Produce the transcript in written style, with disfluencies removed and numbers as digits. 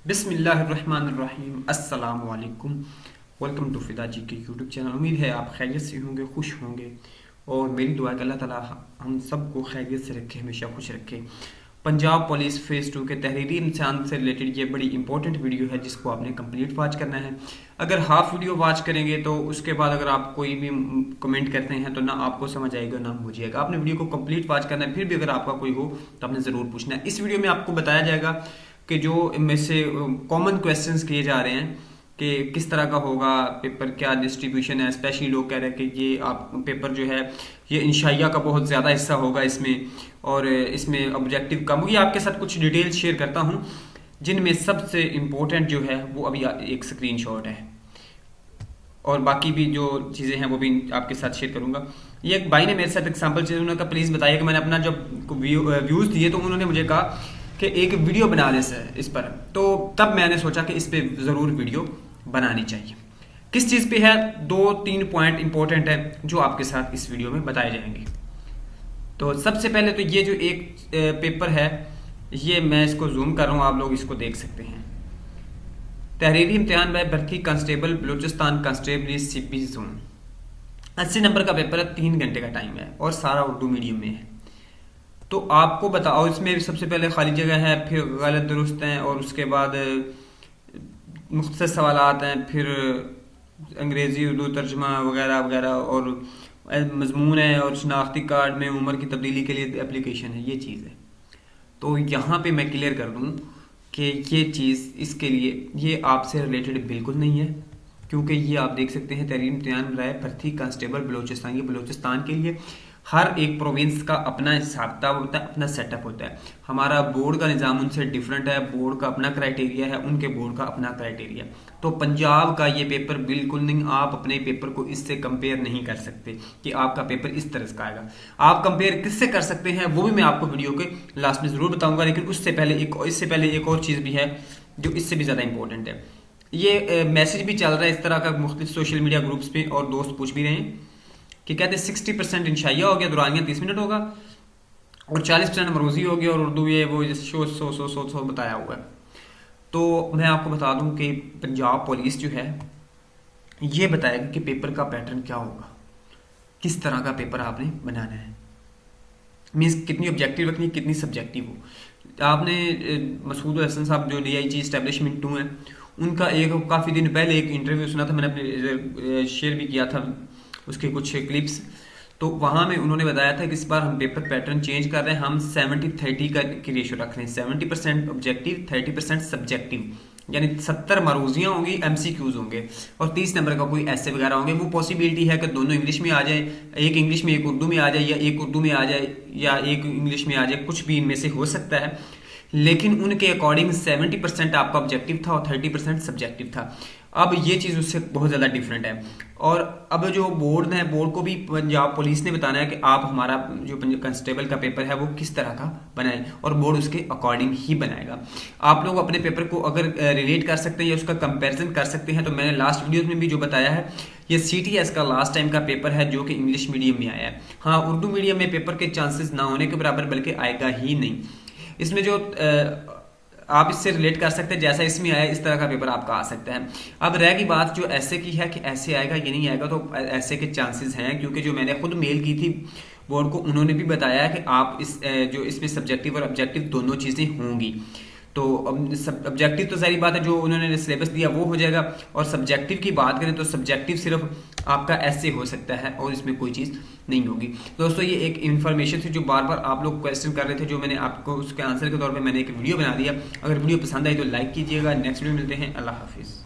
बिस्मिल्लाहिर्रहमानिर्रहीम अस्सलाम वालेकुम। वेलकम टू फिदा जी के यूट्यूब चैनल। उम्मीद है आप खैरियत से होंगे, खुश होंगे और मेरी दुआ है कि अल्लाह ताला हम सबको खैरियत से रखे, हमेशा खुश रखे। पंजाब पुलिस फेज़ 2 के तहरीरी इम्तिहान से रिलेटेड ये बड़ी इंपॉर्टेंट वीडियो है जिसको आपने कंप्लीट वॉच करना है। अगर हाफ वीडियो वॉच करेंगे तो उसके बाद अगर आप कोई भी कमेंट करते हैं तो ना आपको समझ आएगा ना मुझेगा। आपने वीडियो को कंप्लीट वॉच करना है, फिर भी अगर आपका कोई हो तो आपने ज़रूर पूछना है। इस वीडियो में आपको बताया जाएगा कि जो इनमें से कॉमन क्वेश्चंस किए जा रहे हैं कि किस तरह का होगा पेपर, क्या डिस्ट्रीब्यूशन है। स्पेशली लोग कह रहे हैं कि ये आप पेपर जो है ये इंशाइया का बहुत ज़्यादा हिस्सा होगा इसमें और इसमें ऑब्जेक्टिव कम होगी। आपके साथ कुछ डिटेल्स शेयर करता हूँ जिनमें सबसे इम्पोर्टेंट जो है वो अभी एक स्क्रीनशॉट है और बाकी भी जो चीज़ें हैं वो भी आपके साथ शेयर करूँगा। ये एक भाई ने मेरे साथ एग्जाम्पल शेयर, उन्होंने कहा प्लीज़ बताइए कि मैंने अपना जब व्यूज़ दिए तो उन्होंने मुझे कहा कि एक वीडियो बना दे सर इस पर, तो तब मैंने सोचा कि इस पर ज़रूर वीडियो बनानी चाहिए। किस चीज़ पे है, 2-3 पॉइंट इंपॉर्टेंट है जो आपके साथ इस वीडियो में बताए जाएंगे। तो सबसे पहले तो ये जो एक पेपर है, ये मैं इसको जूम कर रहा हूँ, आप लोग इसको देख सकते हैं। तहरीरी इम्तिहान बाय भर्ती constable Balochistan constable CP zone, 80 number का पेपर है, 3 घंटे का टाइम है और सारा उर्दू मीडियम में है। तो आपको बताओ, इसमें सबसे पहले खाली जगह है, फिर गलत दुरुस्त हैं और उसके बाद मुख्तसर सवालात हैं, फिर अंग्रेज़ी उर्दू तर्जमा वगैरह वगैरह और मजमून है और शनाख्ती कार्ड में उम्र की तब्दीली के लिए एप्लीकेशन है, ये चीज़ है। तो यहाँ पे मैं क्लियर कर दूँ कि ये चीज़ इसके लिए ये आपसे रिलेटेड बिल्कुल नहीं है, क्योंकि ये आप देख सकते हैं तहरीरी इम्तिहान राय भर्ती कांस्टेबल बलूचिस्तान, ये बलूचिस्तान के लिए हर एक प्रोविंस का अपना हिसाब किताब होता है, अपना सेटअप होता है। हमारा बोर्ड का निज़ाम उनसे डिफरेंट है, बोर्ड का अपना क्राइटेरिया है, उनके बोर्ड का अपना क्राइटेरिया। तो पंजाब का ये पेपर बिल्कुल नहीं, आप अपने पेपर को इससे कंपेयर नहीं कर सकते कि आपका पेपर इस तरह का आएगा। आप कंपेयर किससे कर सकते हैं वो भी मैं आपको वीडियो के लास्ट में ज़रूर बताऊँगा, लेकिन इससे पहले एक और चीज़ भी है जो इससे भी ज़्यादा इंपॉर्टेंट है। ये मैसेज भी चल रहा है इस तरह का मुख्तलिफ सोशल मीडिया ग्रुप्स पे और दोस्त पूछ भी रहे हैं कि कहते हैं 60% इंशाइया हो गया, दुरानिया 30 मिनट होगा और 40% मरोज़ी हो गया और उर्दू ये वो शो सो बताया हुआ है। तो मैं आपको बता दूं कि पंजाब पुलिस जो है ये बताएगा कि पेपर का पैटर्न क्या होगा, किस तरह का पेपर आपने बनाना है, मीन्स कितनी ऑब्जेक्टिव रखनी, कितनी सब्जेक्टिव हो। आपने मसूद हसन साहब जो DIG एस्टेब्लिशमेंट 2 हैं, उनका एक काफ़ी दिन पहले एक इंटरव्यू सुना था, मैंने अपने शेयर भी किया था उसके कुछ क्लिप्स। तो वहाँ में उन्होंने बताया था कि इस बार हम पेपर पैटर्न चेंज कर रहे हैं, हम 70-30 की रेशो रख रहे हैं, 70% ऑब्जेक्टिव 30% सब्जेक्टिव, यानी 70 मरूजियाँ होंगी, MCQs होंगे और 30 नंबर का कोई ऐसे वगैरह होंगे। वो पॉसिबिलिटी है कि दोनों इंग्लिश में आ जाए, एक इंग्लिश में एक उर्दू में आ जाए, या एक उर्दू में आ जाए या एक इंग्लिश में आ जाए, कुछ भी इनमें से हो सकता है। लेकिन उनके अकॉर्डिंग 70% आपका ऑब्जेक्टिव था और 30% सब्जेक्टिव था। अब ये चीज़ उससे बहुत ज़्यादा डिफरेंट है। और अब जो बोर्ड है, बोर्ड को भी पंजाब पुलिस ने बताना है कि आप हमारा जो कांस्टेबल का पेपर है वो किस तरह का बनाएं और बोर्ड उसके अकॉर्डिंग ही बनाएगा। आप लोग अपने पेपर को अगर रिलेट कर सकते हैं या उसका कंपैरिजन कर सकते हैं, तो मैंने लास्ट वीडियोस में भी जो बताया है, ये CTS का लास्ट टाइम का पेपर है जो कि इंग्लिश मीडियम में आया है। हाँ, उर्दू मीडियम में पेपर के चांसेस ना होने के बराबर, बल्कि आएगा ही नहीं। इसमें जो आप इससे रिलेट कर सकते हैं, जैसा इसमें आया इस तरह का पेपर आपका आ सकता है। अब रह गई बात जो ऐसे की है कि ऐसे आएगा ये नहीं आएगा, तो ऐसे के चांसेस हैं, क्योंकि जो मैंने खुद मेल की थी बोर्ड को, उन्होंने भी बताया कि आप जो इसमें सब्जेक्टिव और ऑब्जेक्टिव दोनों चीज़ें होंगी। तो ऑब्जेक्टिव तो सारी बात है, जो उन्होंने सिलेबस दिया वो हो जाएगा, और सब्जेक्टिव की बात करें तो सब्जेक्टिव सिर्फ आपका ऐसे हो सकता है और इसमें कोई चीज़ नहीं होगी। दोस्तों, ये एक इन्फॉर्मेशन थी जो बार बार आप लोग क्वेश्चन कर रहे थे, जो मैंने आपको उसके आंसर के तौर पे मैंने एक वीडियो बना दिया। अगर वीडियो पसंद आई तो लाइक कीजिएगा। नेक्स्ट वीडियो मिलते हैं, अल्लाह हाफिज़।